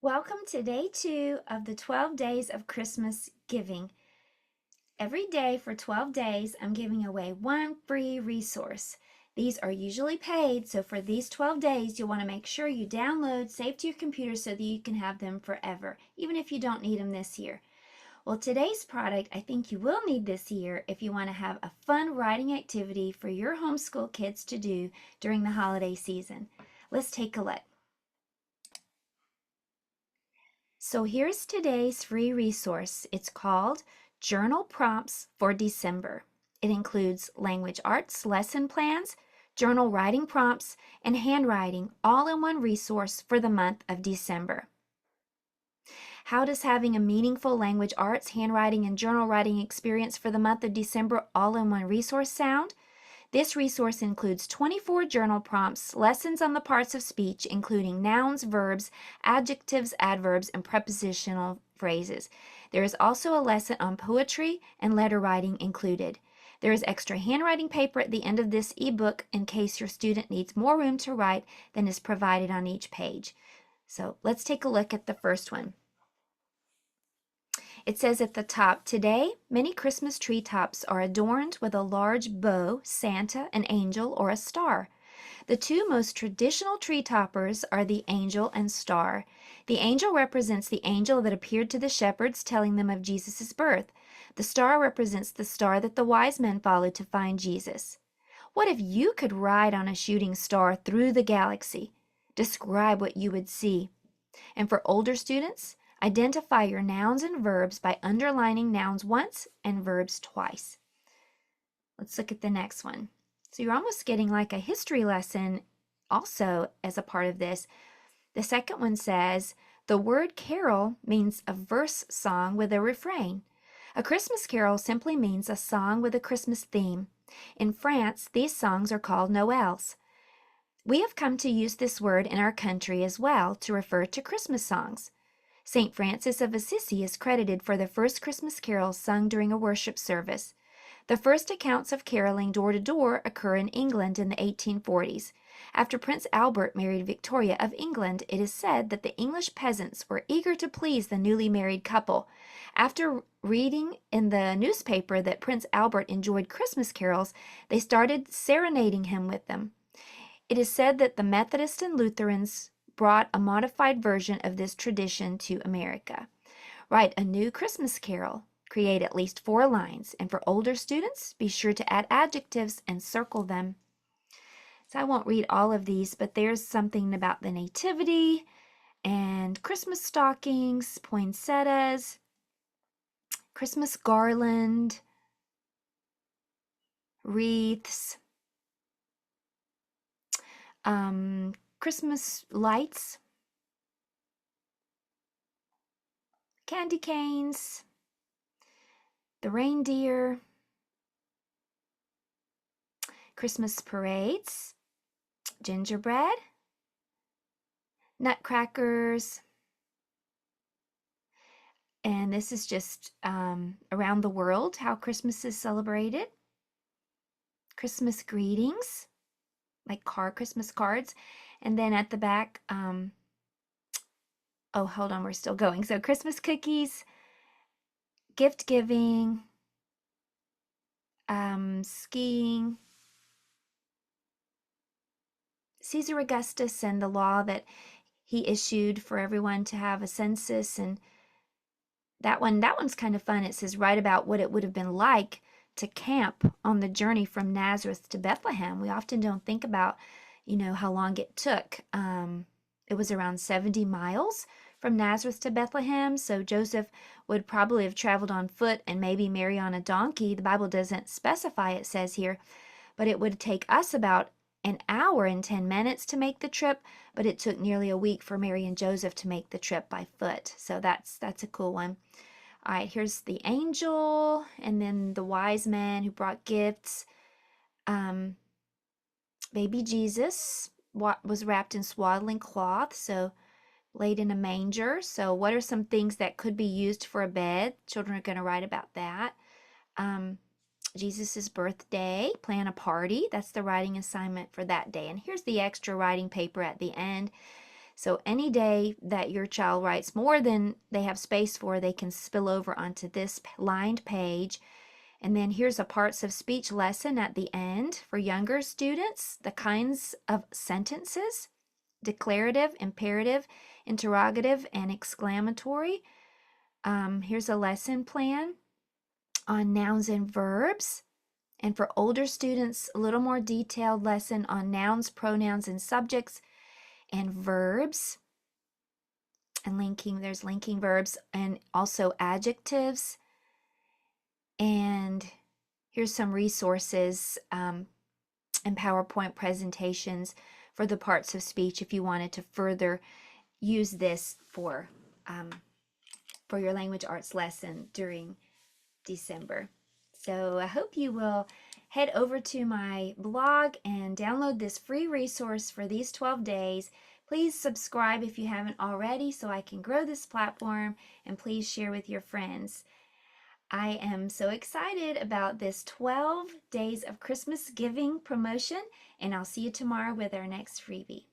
Welcome to day 2 of the 12 days of Christmas giving. Every day for 12 days, I'm giving away one free resource. These are usually paid, so for these 12 days, you'll want to make sure you download, save to your computer so that you can have them forever, even if you don't need them this year. Well, today's product, I think you will need this year if you want to have a fun writing activity for your homeschool kids to do during the holiday season. Let's take a look. So here's today's free resource. It's called Journal Prompts for December. It includes language arts lesson plans, journal writing prompts, and handwriting all in one resource for the month of December. How does having a meaningful language arts, handwriting, and journal writing experience for the month of December all in one resource sound? This resource includes 24 journal prompts, lessons on the parts of speech, including nouns, verbs, adjectives, adverbs, and prepositional phrases. There is also a lesson on poetry and letter writing included. There is extra handwriting paper at the end of this ebook in case your student needs more room to write than is provided on each page. So let's take a look at the first one. It says at the top, today, many Christmas treetops are adorned with a large bow, Santa, an angel, or a star. The two most traditional tree toppers are the angel and star. The angel represents the angel that appeared to the shepherds telling them of Jesus' birth. The star represents the star that the wise men followed to find Jesus. What if you could ride on a shooting star through the galaxy? Describe what you would see. And for older students, identify your nouns and verbs by underlining nouns once and verbs twice. Let's look at the next one. So you're almost getting like a history lesson also as a part of this. The second one says, the word carol means a verse song with a refrain. A Christmas carol simply means a song with a Christmas theme. In France, these songs are called Noëls. We have come to use this word in our country as well to refer to Christmas songs. St. Francis of Assisi is credited for the first Christmas carols sung during a worship service. The first accounts of caroling door to door occur in England in the 1840s. After Prince Albert married Victoria of England, it is said that the English peasants were eager to please the newly married couple. After reading in the newspaper that Prince Albert enjoyed Christmas carols, they started serenading him with them. It is said that the Methodists and Lutherans brought a modified version of this tradition to America. Write a new Christmas carol. Create at least 4 lines. And for older students, be sure to add adjectives and circle them. So I won't read all of these, but there's something about the nativity and Christmas stockings, poinsettias, Christmas garland, wreaths, Christmas lights, candy canes, the reindeer, Christmas parades, gingerbread, nutcrackers, and this is just around the world how Christmas is celebrated, Christmas greetings, like Christmas cards, and then at the back, oh, hold on, we're still going. So Christmas cookies, gift giving, skiing, Caesar Augustus and the law that he issued for everyone to have a census, and that one's kind of fun. It says write about what it would have been like to camp on the journey from Nazareth to Bethlehem. We often don't think about, how long it took. It was around 70 miles from Nazareth to Bethlehem, so Joseph would probably have traveled on foot and maybe Mary on a donkey. The Bible doesn't specify, it says here, but it would take us about an hour and 10 minutes to make the trip, but it took nearly a week for Mary and Joseph to make the trip by foot. So that's a cool one. All right, here's the angel, and then the wise men who brought gifts. Baby Jesus was wrapped in swaddling cloth, so laid in a manger. So what are some things that could be used for a bed? Children are going to write about that. Jesus's birthday, plan a party. That's the writing assignment for that day. And here's the extra writing paper at the end. So any day that your child writes more than they have space for, they can spill over onto this lined page. And then here's a parts of speech lesson at the end for younger students, the kinds of sentences: declarative, imperative, interrogative, and exclamatory. Here's a lesson plan on nouns and verbs. And for older students, a little more detailed lesson on nouns, pronouns, and subjects, and verbs. And there's linking verbs and also adjectives. And here's some resources and PowerPoint presentations for the parts of speech if you wanted to further use this for your language arts lesson during December. So I hope you will head over to my blog and download this free resource for these 12 days. Please subscribe if you haven't already so I can grow this platform, and please share with your friends. I am so excited about this 12 days of Christmas giving promotion, and I'll see you tomorrow with our next freebie.